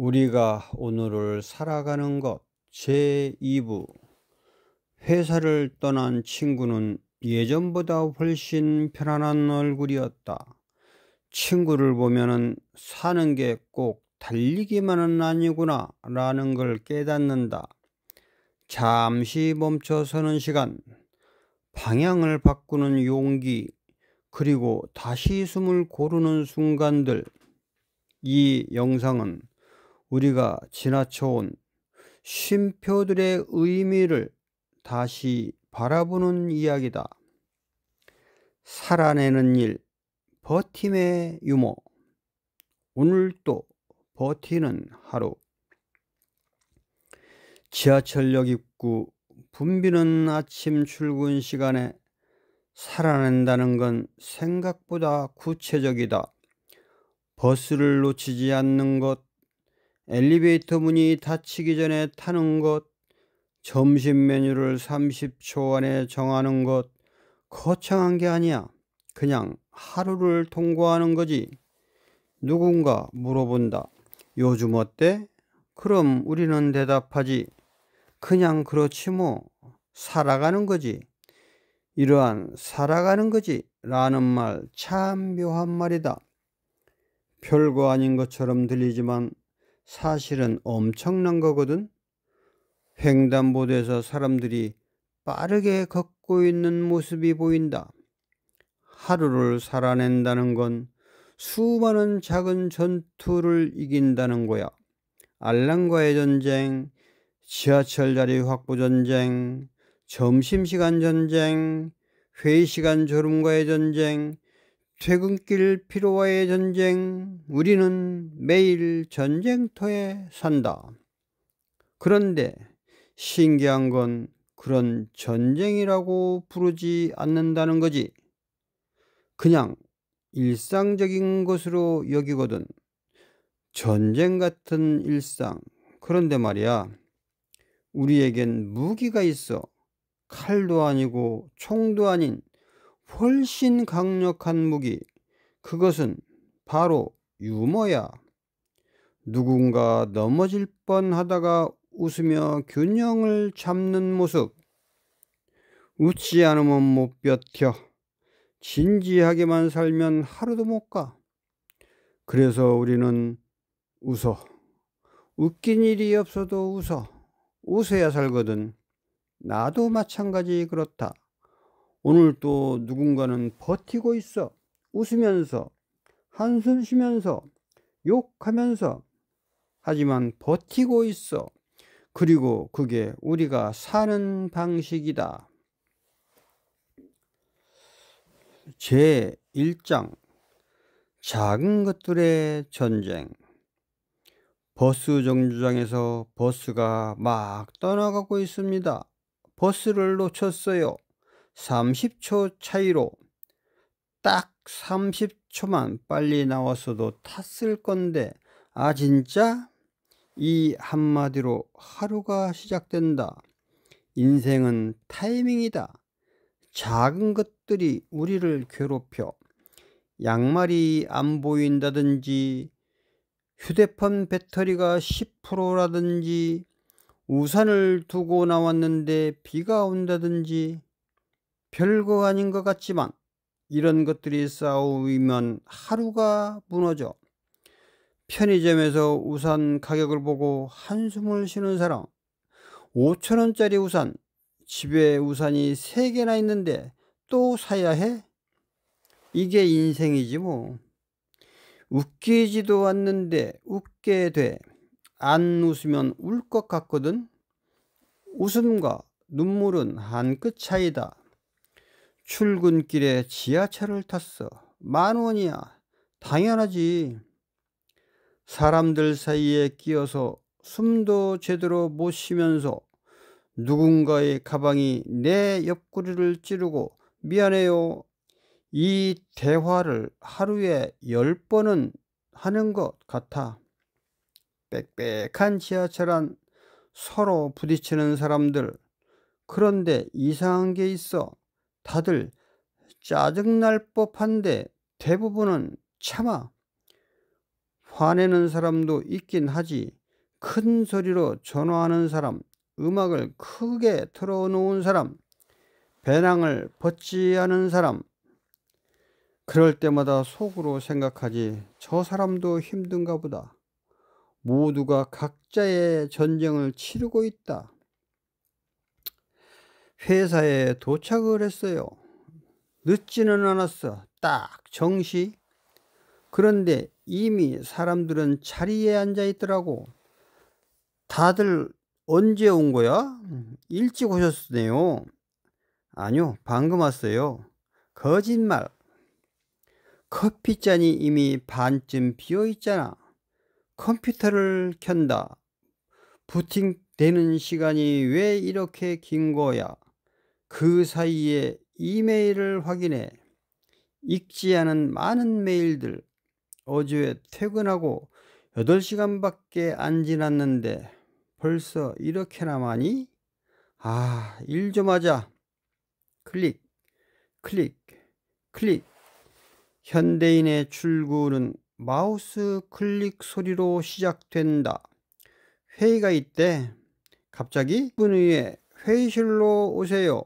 우리가 오늘을 살아가는 것 제2부. 회사를 떠난 친구는 예전보다 훨씬 편안한 얼굴이었다. 친구를 보면은 사는 게 꼭 달리기만은 아니구나 라는 걸 깨닫는다. 잠시 멈춰 서는 시간, 방향을 바꾸는 용기, 그리고 다시 숨을 고르는 순간들. 이 영상은 우리가 지나쳐온 쉼표들의 의미를 다시 바라보는 이야기다. 살아내는 일, 버팀의 유머. 오늘도 버티는 하루. 지하철역 입구, 붐비는 아침 출근 시간에 살아낸다는 건 생각보다 구체적이다. 버스를 놓치지 않는 것, 엘리베이터 문이 닫히기 전에 타는 것, 점심 메뉴를 30초 안에 정하는 것, 거창한 게 아니야. 그냥 하루를 통과하는 거지. 누군가 물어본다. 요즘 어때? 그럼 우리는 대답하지. 그냥 그렇지 뭐. 살아가는 거지. 이러한 살아가는 거지 라는 말 참 묘한 말이다. 별거 아닌 것처럼 들리지만 사실은 엄청난 거거든. 횡단보도에서 사람들이 빠르게 걷고 있는 모습이 보인다. 하루를 살아낸다는 건 수많은 작은 전투를 이긴다는 거야. 알람과의 전쟁, 지하철 자리 확보 전쟁, 점심시간 전쟁, 회의시간 졸음과의 전쟁, 퇴근길 피로와의 전쟁. 우리는 매일 전쟁터에 산다. 그런데 신기한 건 그런 전쟁이라고 부르지 않는다는 거지. 그냥 일상적인 것으로 여기거든. 전쟁 같은 일상. 그런데 말이야, 우리에겐 무기가 있어. 칼도 아니고 총도 아닌 훨씬 강력한 무기. 그것은 바로 유머야. 누군가 넘어질 뻔하다가 웃으며 균형을 잡는 모습. 웃지 않으면 못 버텨. 진지하게만 살면 하루도 못 가. 그래서 우리는 웃어. 웃긴 일이 없어도 웃어. 웃어야 살거든. 나도 마찬가지 그렇다. 오늘 또 누군가는 버티고 있어. 웃으면서, 한숨 쉬면서, 욕하면서. 하지만 버티고 있어. 그리고 그게 우리가 사는 방식이다. 제1장 작은 것들의 전쟁. 버스 정류장에서 버스가 막 떠나가고 있습니다. 버스를 놓쳤어요. 30초 차이로. 딱 30초만 빨리 나왔어도 탔을 건데, 아 진짜? 이 한마디로 하루가 시작된다. 인생은 타이밍이다. 작은 것들이 우리를 괴롭혀. 양말이 안 보인다든지, 휴대폰 배터리가 10%라든지, 우산을 두고 나왔는데 비가 온다든지. 별거 아닌 것 같지만 이런 것들이 쌓이면 하루가 무너져. 편의점에서 우산 가격을 보고 한숨을 쉬는 사람. 5,000원짜리 우산, 집에 우산이 3개나 있는데 또 사야 해? 이게 인생이지 뭐. 웃기지도 않는데 웃게 돼. 안 웃으면 울 것 같거든. 웃음과 눈물은 한 끗 차이다. 출근길에 지하철을 탔어. 10,000원이야. 당연하지. 사람들 사이에 끼어서 숨도 제대로 못 쉬면서 누군가의 가방이 내 옆구리를 찌르고 미안해요. 이 대화를 하루에 10번은 하는 것 같아. 빽빽한 지하철 안 서로 부딪히는 사람들. 그런데 이상한 게 있어. 다들 짜증날 법한데 대부분은 참아. 화내는 사람도 있긴 하지. 큰 소리로 전화하는 사람, 음악을 크게 틀어놓은 사람, 배낭을 벗지 않은 사람. 그럴 때마다 속으로 생각하지. 저 사람도 힘든가 보다. 모두가 각자의 전쟁을 치르고 있다. 회사에 도착을 했어요. 늦지는 않았어. 딱 정시. 그런데 이미 사람들은 자리에 앉아 있더라고. 다들 언제 온 거야? 일찍 오셨네요. 아니요, 방금 왔어요. 거짓말. 커피잔이 이미 반쯤 비어 있잖아. 컴퓨터를 켠다. 부팅되는 시간이 왜 이렇게 긴 거야? 그 사이에 이메일을 확인해. 읽지 않은 많은 메일들. 어제 퇴근하고 8시간밖에 안 지났는데 벌써 이렇게나 많이? 아, 일 좀 하자. 클릭, 클릭, 클릭. 현대인의 출근은 마우스 클릭 소리로 시작된다. 회의가 있대. 갑자기 10분 후에 회의실로 오세요.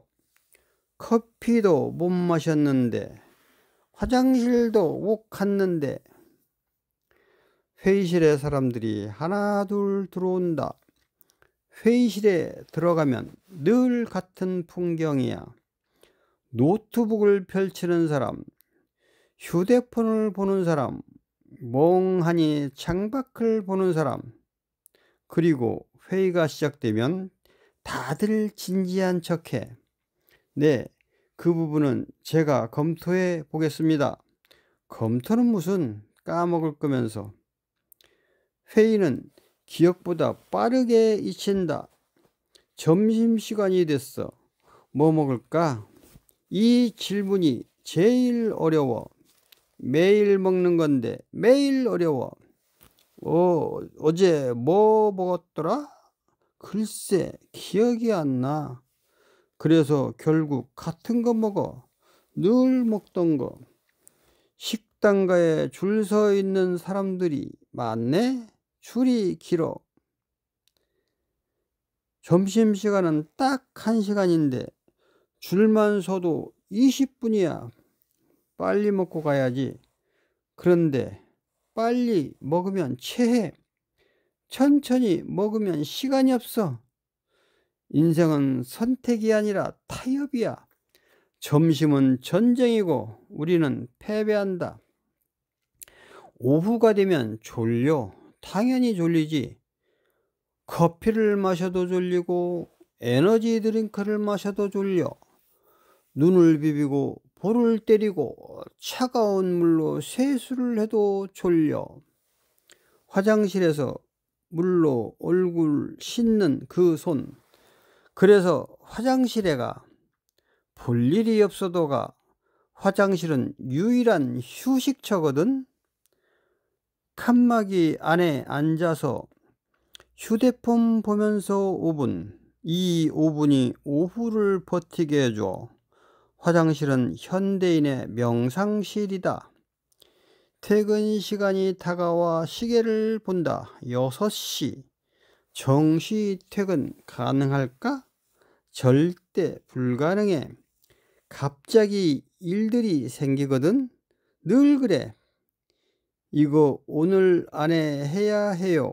커피도 못 마셨는데, 화장실도 못 갔는데. 회의실에 사람들이 하나 둘 들어온다. 회의실에 들어가면 늘 같은 풍경이야. 노트북을 펼치는 사람, 휴대폰을 보는 사람, 멍하니 창밖을 보는 사람. 그리고 회의가 시작되면 다들 진지한 척해. 네, 그 부분은 제가 검토해 보겠습니다. 검토는 무슨, 까먹을 거면서. 회의는 기억보다 빠르게 잊힌다. 점심시간이 됐어. 뭐 먹을까? 이 질문이 제일 어려워. 매일 먹는 건데 매일 어려워. 어제 뭐 먹었더라? 글쎄, 기억이 안 나. 그래서 결국 같은 거 먹어. 늘 먹던 거. 식당가에 줄 서 있는 사람들이 많네? 줄이 길어. 점심시간은 딱 1시간인데 줄만 서도 20분이야. 빨리 먹고 가야지. 그런데 빨리 먹으면 체해. 천천히 먹으면 시간이 없어. 인생은 선택이 아니라 타협이야. 점심은 전쟁이고 우리는 패배한다. 오후가 되면 졸려. 당연히 졸리지. 커피를 마셔도 졸리고 에너지 드링크를 마셔도 졸려. 눈을 비비고 볼을 때리고 차가운 물로 세수를 해도 졸려. 화장실에서 물로 얼굴 씻는 그 손. 그래서 화장실에 가. 볼 일이 없어도 가. 화장실은 유일한 휴식처거든. 칸막이 안에 앉아서 휴대폰 보면서 5분. 이 5분이 오후를 버티게 해줘. 화장실은 현대인의 명상실이다. 퇴근 시간이 다가와 시계를 본다. 6시. 정시 퇴근 가능할까? 절대 불가능해. 갑자기 일들이 생기거든. 늘 그래. 이거 오늘 안에 해야 해요.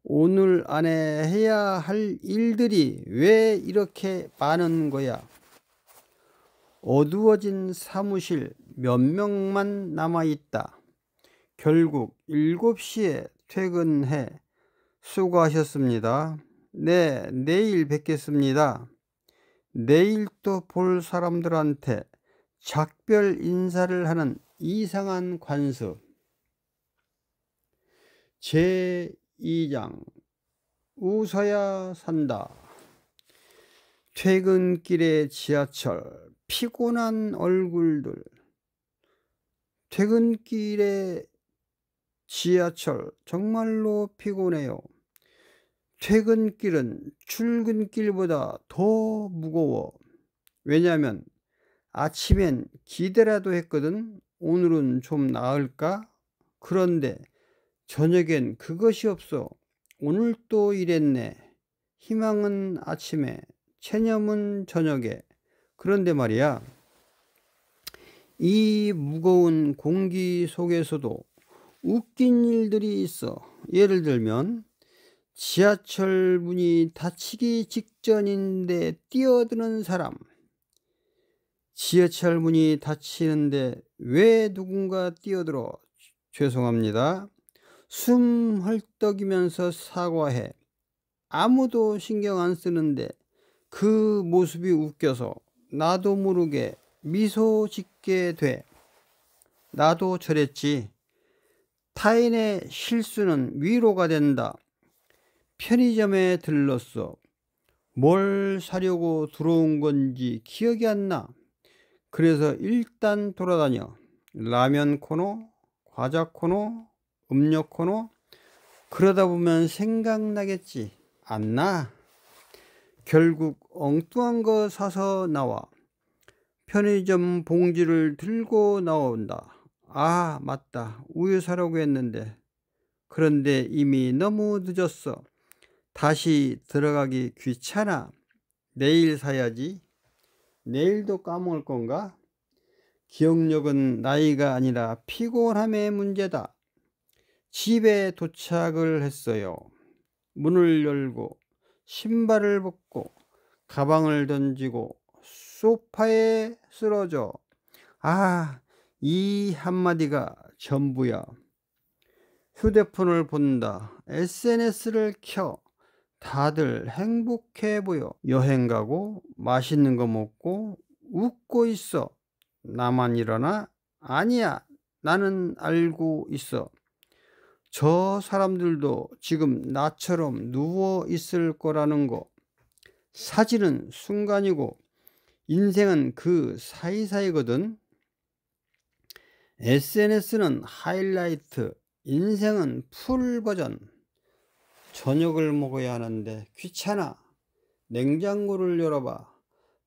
오늘 안에 해야 할 일들이 왜 이렇게 많은 거야? 어두워진 사무실 몇 명만 남아있다. 결국 7시에 퇴근해. 수고하셨습니다. 네, 내일 뵙겠습니다. 내일 또 볼 사람들한테 작별 인사를 하는 이상한 관습. 제2장 웃어야 산다. 퇴근길의 지하철, 피곤한 얼굴들. 퇴근길의 지하철 정말로 피곤해요. 퇴근길은 출근길보다 더 무거워. 왜냐면 아침엔 기대라도 했거든. 오늘은 좀 나을까? 그런데 저녁엔 그것이 없어. 오늘 또 이랬네. 희망은 아침에, 체념은 저녁에. 그런데 말이야, 이 무거운 공기 속에서도 웃긴 일들이 있어. 예를 들면 지하철 문이 닫히기 직전인데 뛰어드는 사람. 지하철 문이 닫히는데 왜 누군가 뛰어들어? 죄송합니다. 숨 헐떡이면서 사과해. 아무도 신경 안 쓰는데 그 모습이 웃겨서 나도 모르게 미소 짓게 돼. 나도 저랬지. 타인의 실수는 위로가 된다. 편의점에 들렀어. 뭘 사려고 들어온 건지 기억이 안 나. 그래서 일단 돌아다녀. 라면 코너, 과자 코너, 음료 코너. 그러다 보면 생각나겠지. 안 나? 결국 엉뚱한 거 사서 나와. 편의점 봉지를 들고 나온다. 아, 맞다. 우유 사려고 했는데. 그런데 이미 너무 늦었어. 다시 들어가기 귀찮아. 내일 사야지. 내일도 까먹을 건가? 기억력은 나이가 아니라 피곤함의 문제다. 집에 도착을 했어요. 문을 열고 신발을 벗고 가방을 던지고 소파에 쓰러져. 아, 이 한마디가 전부야. 휴대폰을 본다. SNS를 켜. 다들 행복해 보여. 여행 가고 맛있는 거 먹고 웃고 있어. 나만 일어나? 아니야. 나는 알고 있어. 저 사람들도 지금 나처럼 누워 있을 거라는 거. 사진은 순간이고 인생은 그 사이사이거든. SNS는 하이라이트, 인생은 풀 버전. 저녁을 먹어야 하는데 귀찮아. 냉장고를 열어봐.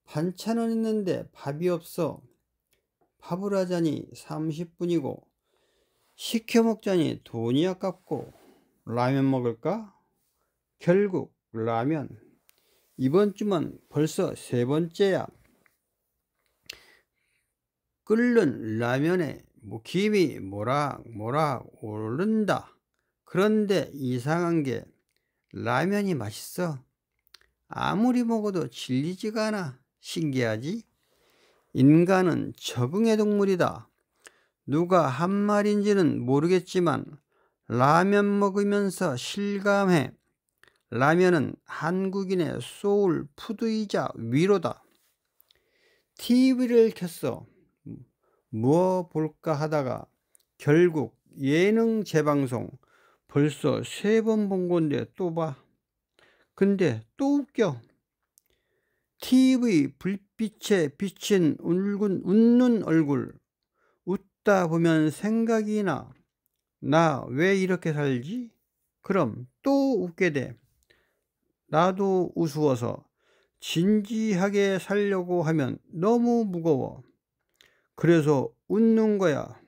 반찬은 있는데 밥이 없어. 밥을 하자니 30분이고 시켜 먹자니 돈이 아깝고. 라면 먹을까? 결국 라면. 이번 주만 벌써 3번째야. 끓는 라면에 김이 모락모락 오른다. 그런데 이상한 게 라면이 맛있어. 아무리 먹어도 질리지가 않아. 신기하지? 인간은 적응의 동물이다. 누가 한 말인지는 모르겠지만 라면 먹으면서 실감해. 라면은 한국인의 소울 푸드이자 위로다. TV를 켰어. 뭐 볼까 하다가 결국 예능 재방송. 벌써 3번 본 건데 또 봐. 근데 또 웃겨. TV 불빛에 비친 웃는 얼굴. 웃다 보면 생각이 나. 나 왜 이렇게 살지? 그럼 또 웃게 돼. 나도 우스워서 진지하게 살려고 하면 너무 무거워. 그래서 웃는 거야.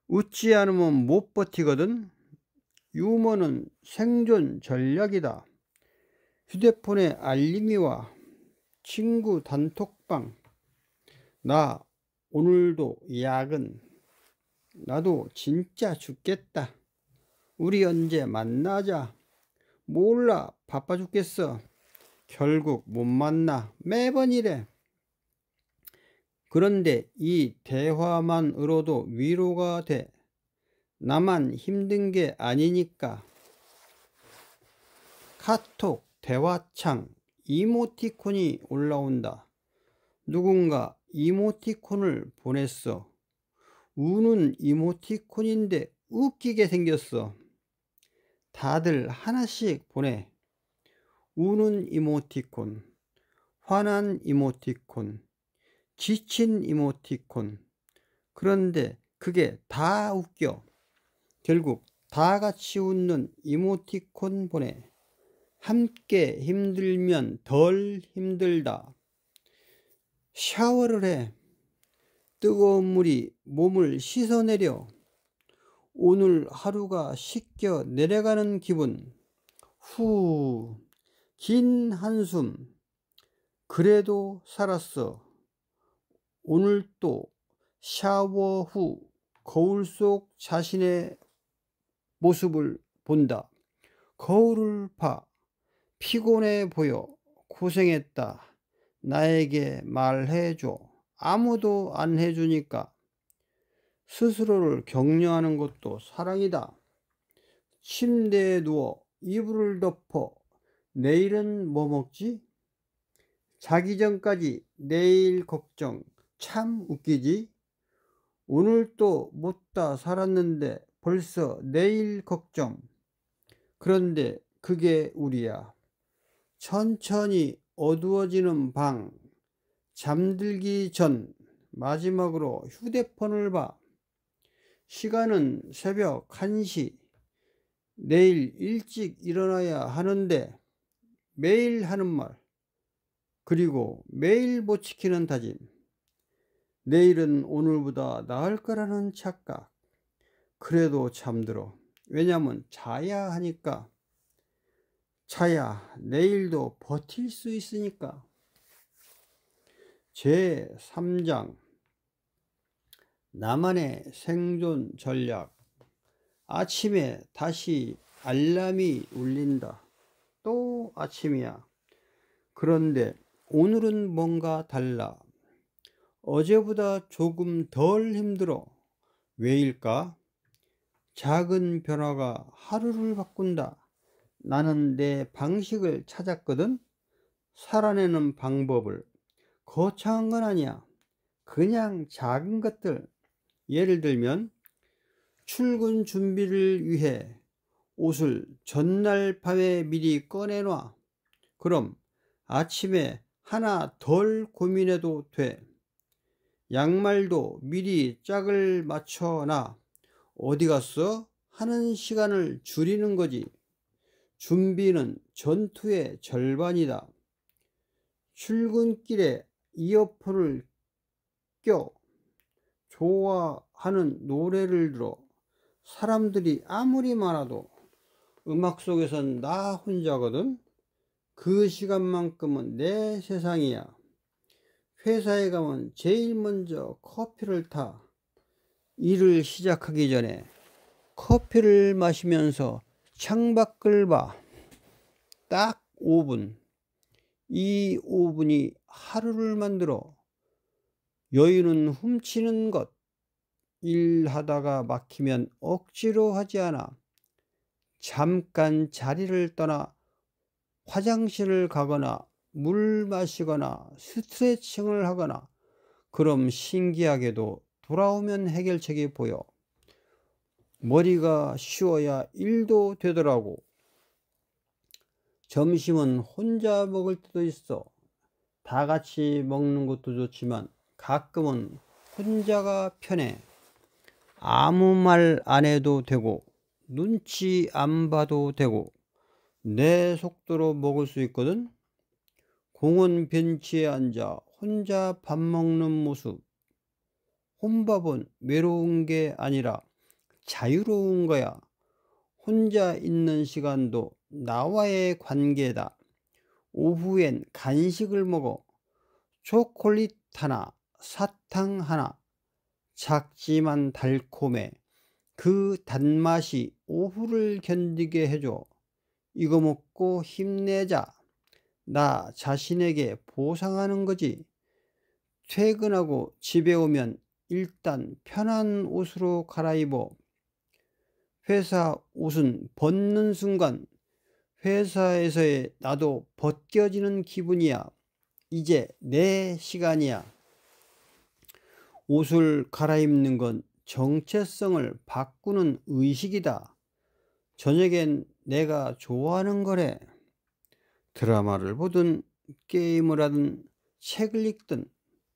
웃지 않으면 못 버티거든. 유머는 생존 전략이다. 휴대폰에 알림이 와. 친구 단톡방. 나 오늘도 야근. 나도 진짜 죽겠다. 우리 언제 만나자. 몰라. 바빠 죽겠어. 결국 못 만나. 매번 이래. 그런데 이 대화만으로도 위로가 돼. 나만 힘든 게 아니니까. 카톡 대화창 이모티콘이 올라온다. 누군가 이모티콘을 보냈어. 우는 이모티콘인데 웃기게 생겼어. 다들 하나씩 보내. 우는 이모티콘, 화난 이모티콘, 지친 이모티콘. 그런데 그게 다 웃겨. 결국 다 같이 웃는 이모티콘 보내. 함께 힘들면 덜 힘들다. 샤워를 해. 뜨거운 물이 몸을 씻어내려. 오늘 하루가 씻겨 내려가는 기분. 후, 긴 한숨. 그래도 살았어. 오늘 또 샤워 후 거울 속 자신의 모습을 본다. 거울을 봐. 피곤해 보여. 고생했다. 나에게 말해줘. 아무도 안 해주니까. 스스로를 격려하는 것도 사랑이다. 침대에 누워 이불을 덮어 내일은 뭐 먹지? 자기 전까지 내일 걱정. 참 웃기지? 오늘 또 못다 살았는데 벌써 내일 걱정. 그런데 그게 우리야. 천천히 어두워지는 방. 잠들기 전 마지막으로 휴대폰을 봐. 시간은 새벽 1시. 내일 일찍 일어나야 하는데 매일 하는 말, 그리고 매일 못 지키는 다짐. 내일은 오늘보다 나을 거라는 착각. 그래도 잠들어. 왜냐면 자야 하니까. 자야 내일도 버틸 수 있으니까. 제3장 나만의 생존 전략. 아침에 다시 알람이 울린다. 또 아침이야. 그런데 오늘은 뭔가 달라. 어제보다 조금 덜 힘들어. 왜일까? 작은 변화가 하루를 바꾼다. 나는 내 방식을 찾았거든. 살아내는 방법을. 거창한 건 아니야. 그냥 작은 것들. 예를 들면 출근 준비를 위해 옷을 전날 밤에 미리 꺼내놔. 그럼 아침에 하나 덜 고민해도 돼. 양말도 미리 짝을 맞춰놔. 어디 갔어? 하는 시간을 줄이는 거지. 준비는 전투의 절반이다. 출근길에 이어폰을 껴 좋아하는 노래를 들어. 사람들이 아무리 많아도 음악 속에선 나 혼자거든. 그 시간만큼은 내 세상이야. 회사에 가면 제일 먼저 커피를 타. 일을 시작하기 전에 커피를 마시면서 창밖을 봐. 딱 5분. 이 5분이 하루를 만들어. 여유는 훔치는 것. 일하다가 막히면 억지로 하지 않아. 잠깐 자리를 떠나 화장실을 가거나 물 마시거나 스트레칭을 하거나. 그럼 신기하게도 돌아오면 해결책이 보여. 머리가 쉬어야 일도 되더라고. 점심은 혼자 먹을 때도 있어. 다 같이 먹는 것도 좋지만 가끔은 혼자가 편해. 아무 말 안 해도 되고 눈치 안 봐도 되고 내 속도로 먹을 수 있거든. 공원 벤치에 앉아 혼자 밥 먹는 모습. 혼밥은 외로운 게 아니라 자유로운 거야. 혼자 있는 시간도 나와의 관계다. 오후엔 간식을 먹어. 초콜릿 하나, 사탕 하나. 작지만 달콤해. 그 단맛이 오후를 견디게 해줘. 이거 먹고 힘내자. 나 자신에게 보상하는 거지. 퇴근하고 집에 오면 일단 편한 옷으로 갈아입어. 회사 옷은 벗는 순간 회사에서의 나도 벗겨지는 기분이야. 이제 내 시간이야. 옷을 갈아입는 건 정체성을 바꾸는 의식이다. 저녁엔 내가 좋아하는 거래. 드라마를 보든 게임을 하든 책을 읽든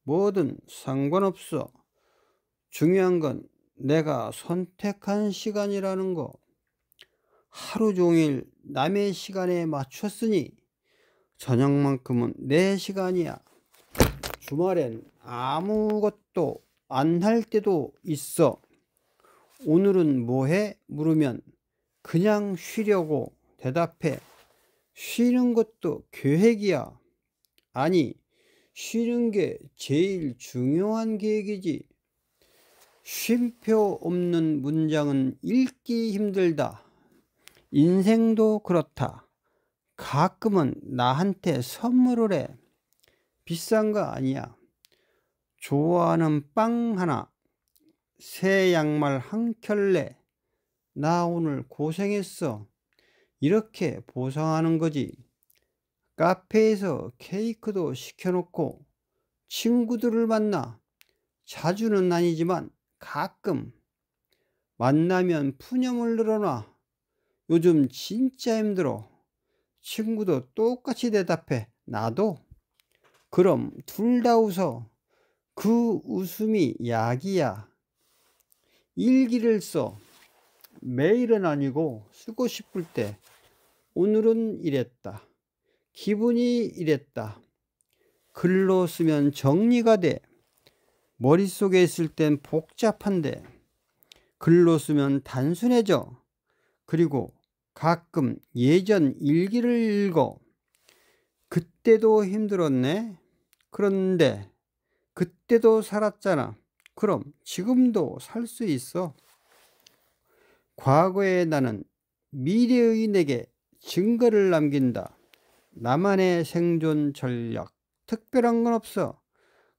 뭐든 상관없어. 중요한 건 내가 선택한 시간이라는 거. 하루 종일 남의 시간에 맞췄으니 저녁만큼은 내 시간이야. 주말엔 아무것도 안 할 때도 있어. 오늘은 뭐해? 물으면 그냥 쉬려고 대답해. 쉬는 것도 계획이야. 아니, 쉬는 게 제일 중요한 계획이지. 쉼표 없는 문장은 읽기 힘들다. 인생도 그렇다. 가끔은 나한테 선물을 해. 비싼 거 아니야. 좋아하는 빵 하나, 새 양말 한 켤레. 나 오늘 고생했어. 이렇게 보상하는 거지. 카페에서 케이크도 시켜놓고 친구들을 만나. 자주는 아니지만 가끔. 만나면 푸념을 늘어놔. 요즘 진짜 힘들어. 친구도 똑같이 대답해. 나도. 그럼 둘 다 웃어. 그 웃음이 약이야. 일기를 써. 매일은 아니고 쓰고 싶을 때. 오늘은 이랬다. 기분이 이랬다. 글로 쓰면 정리가 돼. 머릿속에 있을 땐 복잡한데 글로 쓰면 단순해져. 그리고 가끔 예전 일기를 읽어. 그때도 힘들었네. 그런데 그때도 살았잖아. 그럼 지금도 살 수 있어. 과거의 나는 미래의 내게 증거를 남긴다. 나만의 생존 전략. 특별한 건 없어.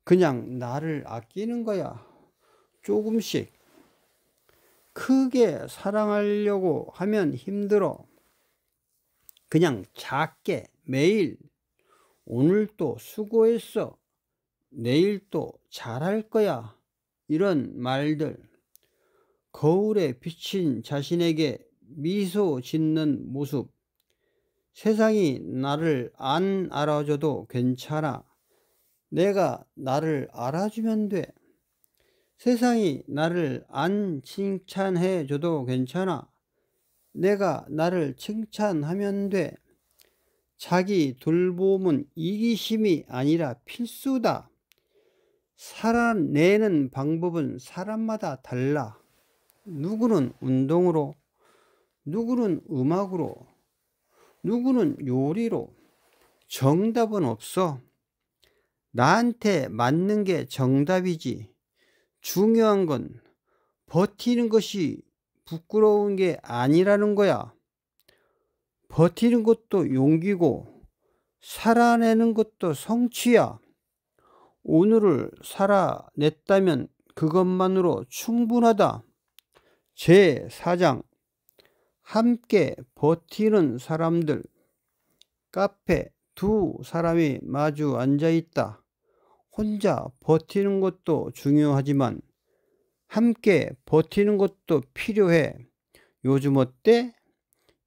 그냥 나를 아끼는 거야. 조금씩. 크게 사랑하려고 하면 힘들어. 그냥 작게 매일. 오늘 또 수고했어. 내일 또 잘할 거야. 이런 말들. 거울에 비친 자신에게 미소 짓는 모습. 세상이 나를 안 알아줘도 괜찮아. 내가 나를 알아주면 돼. 세상이 나를 안 칭찬해 줘도 괜찮아. 내가 나를 칭찬하면 돼. 자기 돌봄은 이기심이 아니라 필수다. 살아내는 방법은 사람마다 달라. 누구는 운동으로, 누구는 음악으로, 누구는 요리로. 정답은 없어. 나한테 맞는 게 정답이지. 중요한 건 버티는 것이 부끄러운 게 아니라는 거야. 버티는 것도 용기고 살아내는 것도 성취야. 오늘을 살아냈다면 그것만으로 충분하다. 제4장 함께 버티는 사람들. 카페 두 사람이 마주 앉아 있다. 혼자 버티는 것도 중요하지만 함께 버티는 것도 필요해. 요즘 어때?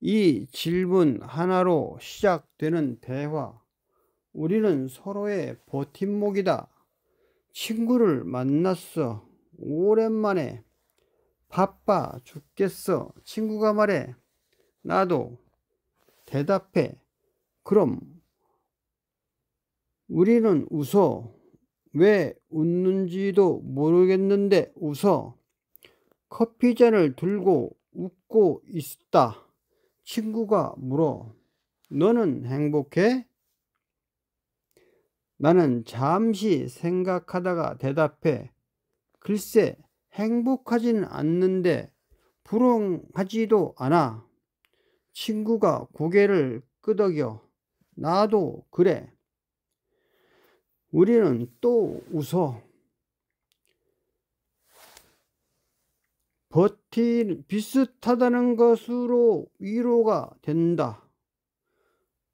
이 질문 하나로 시작되는 대화. 우리는 서로의 버팀목이다. 친구를 만났어. 오랜만에. 바빠 죽겠어. 친구가 말해. 나도. 대답해. 그럼 우리는 웃어. 왜 웃는지도 모르겠는데 웃어. 커피잔을 들고 웃고 있다. 친구가 물어. 너는 행복해? 나는 잠시 생각하다가 대답해. 글쎄, 행복하진 않는데 불행하지도 않아. 친구가 고개를 끄덕여. 나도 그래. 우리는 또 웃어. 비슷하다는 것으로 위로가 된다.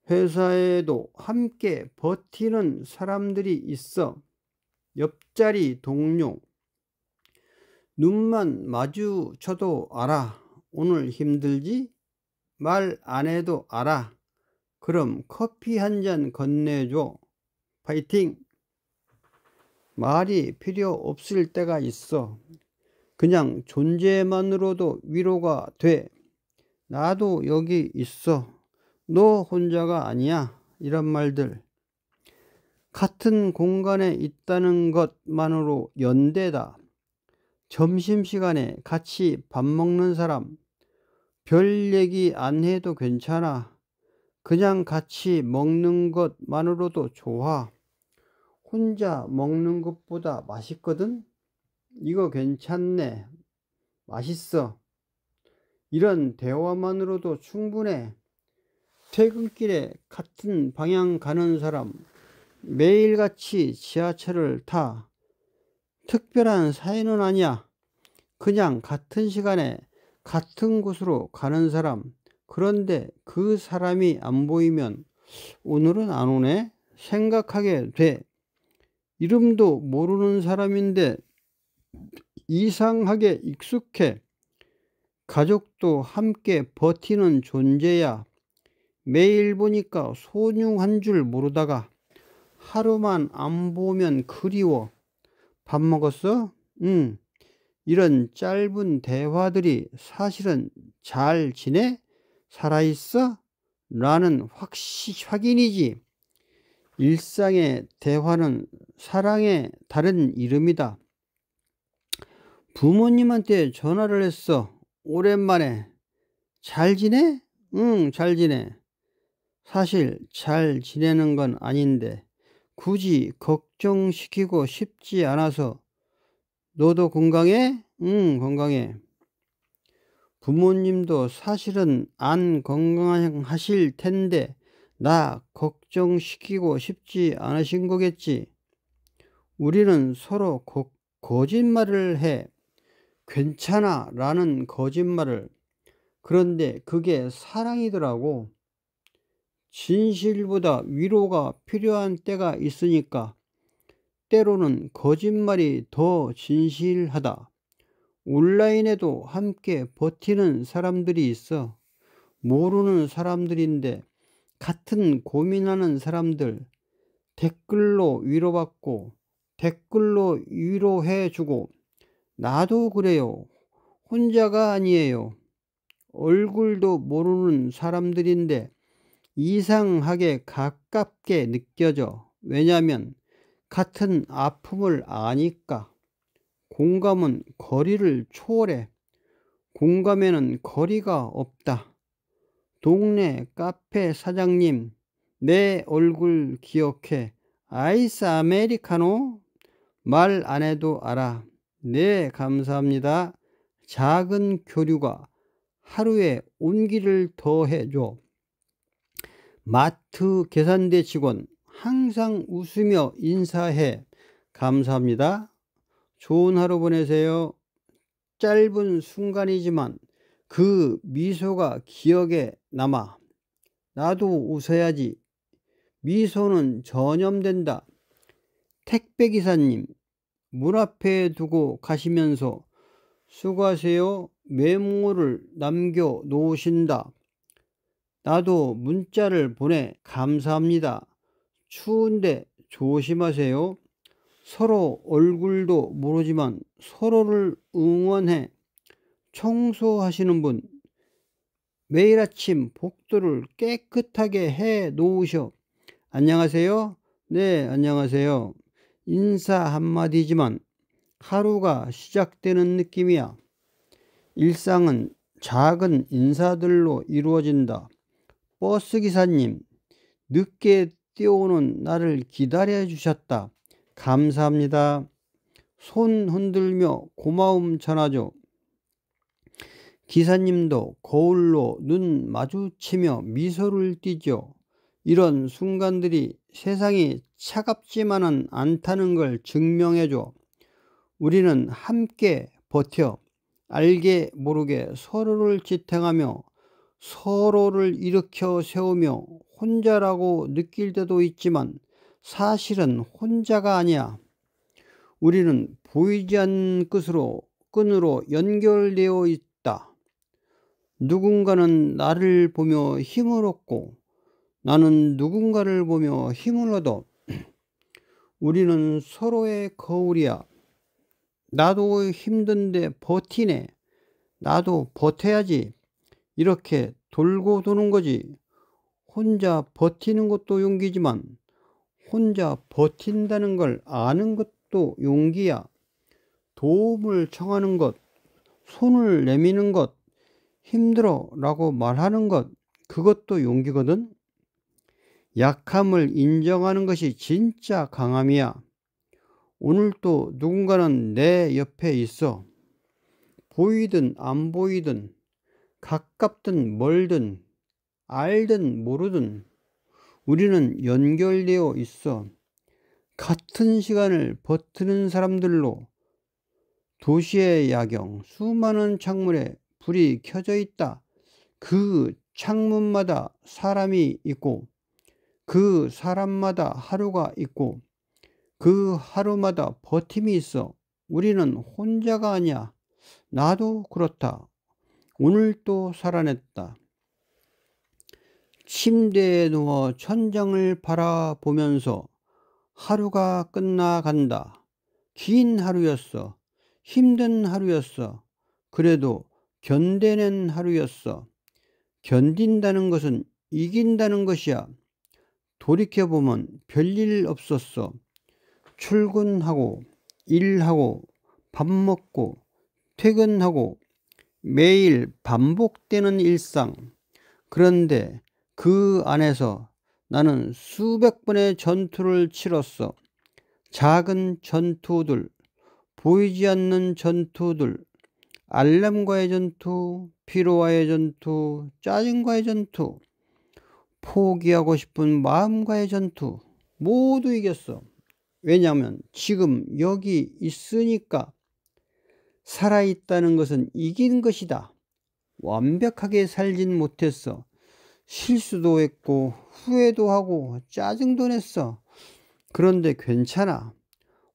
회사에도 함께 버티는 사람들이 있어. 옆자리 동료. 눈만 마주쳐도 알아. 오늘 힘들지? 말 안 해도 알아. 그럼 커피 한 잔 건네줘. 파이팅! 말이 필요 없을 때가 있어. 그냥 존재만으로도 위로가 돼. 나도 여기 있어. 너 혼자가 아니야. 이런 말들. 같은 공간에 있다는 것만으로 연대다. 점심시간에 같이 밥 먹는 사람, 별 얘기 안 해도 괜찮아. 그냥 같이 먹는 것만으로도 좋아. 혼자 먹는 것보다 맛있거든? 이거 괜찮네. 맛있어. 이런 대화만으로도 충분해. 퇴근길에 같은 방향 가는 사람, 매일같이 지하철을 타. 특별한 사이는 아니야. 그냥 같은 시간에 같은 곳으로 가는 사람. 그런데 그 사람이 안 보이면 오늘은 안 오네? 생각하게 돼. 이름도 모르는 사람인데 이상하게 익숙해. 가족도 함께 버티는 존재야. 매일 보니까 소중한 줄 모르다가 하루만 안 보면 그리워. 밥 먹었어? 응. 이런 짧은 대화들이 사실은 잘 지내? 살아있어? 라는 확인이지. 일상의 대화는 사랑의 다른 이름이다. 부모님한테 전화를 했어. 오랜만에. 잘 지내? 응, 잘 지내. 사실 잘 지내는 건 아닌데 굳이 걱정시키고 싶지 않아서. 너도 건강해? 응, 건강해. 부모님도 사실은 안 건강하실 텐데 나 걱정시키고 싶지 않으신 거겠지. 우리는 서로 거짓말을 해. 괜찮아 라는 거짓말을. 그런데 그게 사랑이더라고. 진실보다 위로가 필요한 때가 있으니까 때로는 거짓말이 더 진실하다. 온라인에도 함께 버티는 사람들이 있어. 모르는 사람들인데 같은 고민하는 사람들, 댓글로 위로받고 댓글로 위로해주고. 나도 그래요. 혼자가 아니에요. 얼굴도 모르는 사람들인데 이상하게 가깝게 느껴져. 왜냐면 같은 아픔을 아니까. 공감은 거리를 초월해. 공감에는 거리가 없다. 동네 카페 사장님, 내 얼굴 기억해. 아이스 아메리카노? 말 안 해도 알아. 네, 감사합니다. 작은 교류가 하루에 온기를 더해줘. 마트 계산대 직원, 항상 웃으며 인사해. 감사합니다. 좋은 하루 보내세요. 짧은 순간이지만 그 미소가 기억에 남아. 나도 웃어야지. 미소는 전염된다. 택배기사님, 문 앞에 두고 가시면서 수고하세요. 메모를 남겨 놓으신다. 나도 문자를 보내 감사합니다. 추운데 조심하세요. 서로 얼굴도 모르지만 서로를 응원해. 청소하시는 분, 매일 아침 복도를 깨끗하게 해 놓으셔. 안녕하세요. 네, 안녕하세요. 인사 한마디지만 하루가 시작되는 느낌이야. 일상은 작은 인사들로 이루어진다. 버스기사님, 늦게 뛰어오는 나를 기다려 주셨다. 감사합니다. 손 흔들며 고마움 전하죠. 기사님도 거울로 눈 마주치며 미소를 띠죠. 이런 순간들이 세상이 차갑지만은 않다는 걸 증명해줘. 우리는 함께 버텨 알게 모르게 서로를 지탱하며 서로를 일으켜 세우며 혼자라고 느낄 때도 있지만 사실은 혼자가 아니야. 우리는 보이지 않는 끈으로 연결되어 있다. 누군가는 나를 보며 힘을 얻고 나는 누군가를 보며 힘을 얻어. 우리는 서로의 거울이야. 나도 힘든데 버티네. 나도 버텨야지. 이렇게 돌고 도는 거지. 혼자 버티는 것도 용기지만 혼자 버틴다는 걸 아는 것도 용기야. 도움을 청하는 것, 손을 내미는 것, 힘들어 라고 말하는 것, 그것도 용기거든. 약함을 인정하는 것이 진짜 강함이야. 오늘 또 누군가는 내 옆에 있어. 보이든 안 보이든, 가깝든 멀든, 알든 모르든 우리는 연결되어 있어. 같은 시간을 버티는 사람들로 도시의 야경, 수많은 창문에 불이 켜져 있다. 그 창문마다 사람이 있고, 그 사람마다 하루가 있고, 그 하루마다 버팀이 있어. 우리는 혼자가 아니야. 나도 그렇다. 오늘 또 살아냈다. 침대에 누워 천장을 바라보면서 하루가 끝나간다. 긴 하루였어. 힘든 하루였어. 그래도 견뎌낸 하루였어. 견딘다는 것은 이긴다는 것이야. 돌이켜보면 별일 없었어. 출근하고, 일하고, 밥 먹고, 퇴근하고, 매일 반복되는 일상. 그런데 그 안에서 나는 수백 번의 전투를 치렀어. 작은 전투들, 보이지 않는 전투들, 알람과의 전투, 피로와의 전투, 짜증과의 전투, 포기하고 싶은 마음과의 전투, 모두 이겼어. 왜냐하면 지금 여기 있으니까. 살아있다는 것은 이긴 것이다. 완벽하게 살진 못했어. 실수도 했고 후회도 하고 짜증도 냈어. 그런데 괜찮아.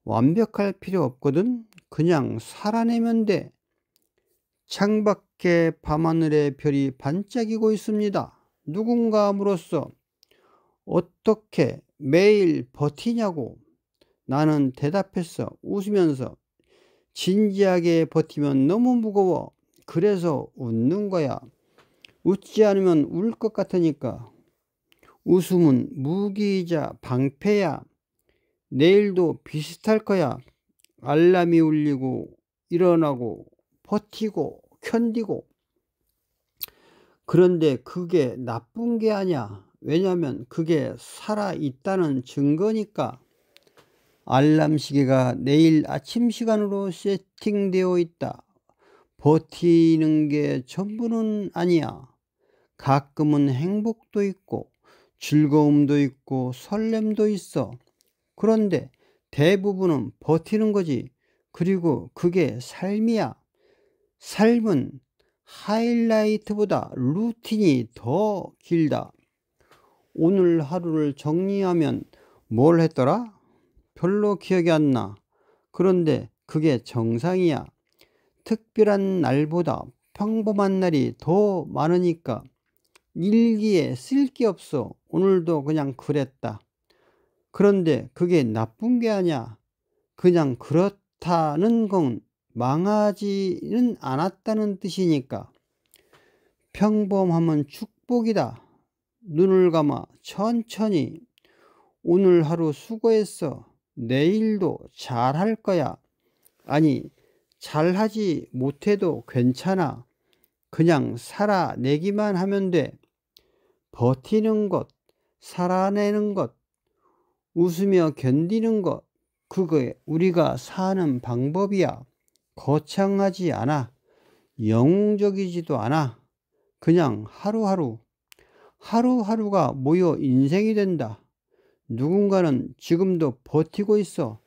완벽할 필요 없거든. 그냥 살아내면 돼. 창밖에 밤하늘의 별이 반짝이고 있습니다. 누군가 물었어. 어떻게 매일 버티냐고. 나는 대답했어. 웃으면서. 진지하게 버티면 너무 무거워. 그래서 웃는 거야. 웃지 않으면 울 것 같으니까. 웃음은 무기이자 방패야. 내일도 비슷할 거야. 알람이 울리고 일어나고 버티고 견디고. 그런데 그게 나쁜 게 아니야. 왜냐하면 그게 살아있다는 증거니까. 알람 시계가 내일 아침 시간으로 세팅되어 있다. 버티는 게 전부는 아니야. 가끔은 행복도 있고 즐거움도 있고 설렘도 있어. 그런데 대부분은 버티는 거지. 그리고 그게 삶이야. 삶은 하이라이트보다 루틴이 더 길다. 오늘 하루를 정리하면 뭘 했더라? 별로 기억이 안 나. 그런데 그게 정상이야. 특별한 날보다 평범한 날이 더 많으니까 일기에 쓸 게 없어. 오늘도 그냥 그랬다. 그런데 그게 나쁜 게 아니야. 그냥 그렇다는 건 망하지는 않았다는 뜻이니까. 평범함은 축복이다. 눈을 감아 천천히. 오늘 하루 수고했어. 내일도 잘할 거야. 아니, 잘하지 못해도 괜찮아. 그냥 살아내기만 하면 돼. 버티는 것, 살아내는 것, 웃으며 견디는 것, 그게 우리가 사는 방법이야. 거창하지 않아. 영웅적이지도 않아. 그냥 하루하루, 하루하루가 모여 인생이 된다. 누군가는 지금도 버티고 있어.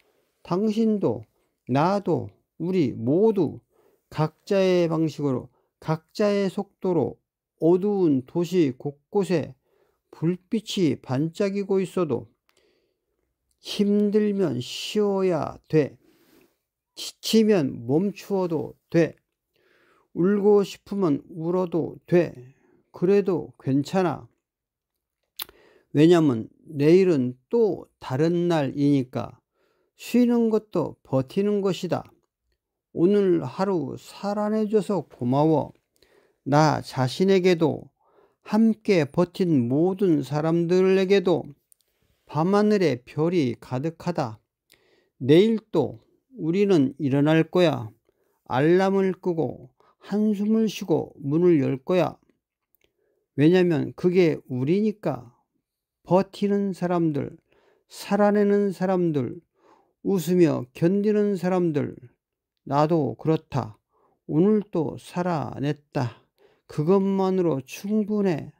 당신도, 나도, 우리 모두 각자의 방식으로, 각자의 속도로 어두운 도시 곳곳에 불빛이 반짝이고 있어도 힘들면 쉬어야 돼. 지치면 멈추어도 돼. 울고 싶으면 울어도 돼. 그래도 괜찮아. 왜냐면 내일은 또 다른 날이니까. 쉬는 것도 버티는 것이다. 오늘 하루 살아내줘서 고마워. 나 자신에게도, 함께 버틴 모든 사람들에게도 밤하늘에 별이 가득하다. 내일 또 우리는 일어날 거야. 알람을 끄고 한숨을 쉬고 문을 열 거야. 왜냐면 그게 우리니까. 버티는 사람들, 살아내는 사람들, 웃으며 견디는 사람들. 나도 그렇다. 오늘 또 살아냈다. 그것만으로 충분해.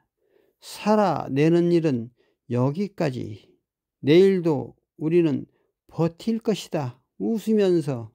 살아내는 일은 여기까지. 내일도 우리는 버틸 것이다. 웃으면서.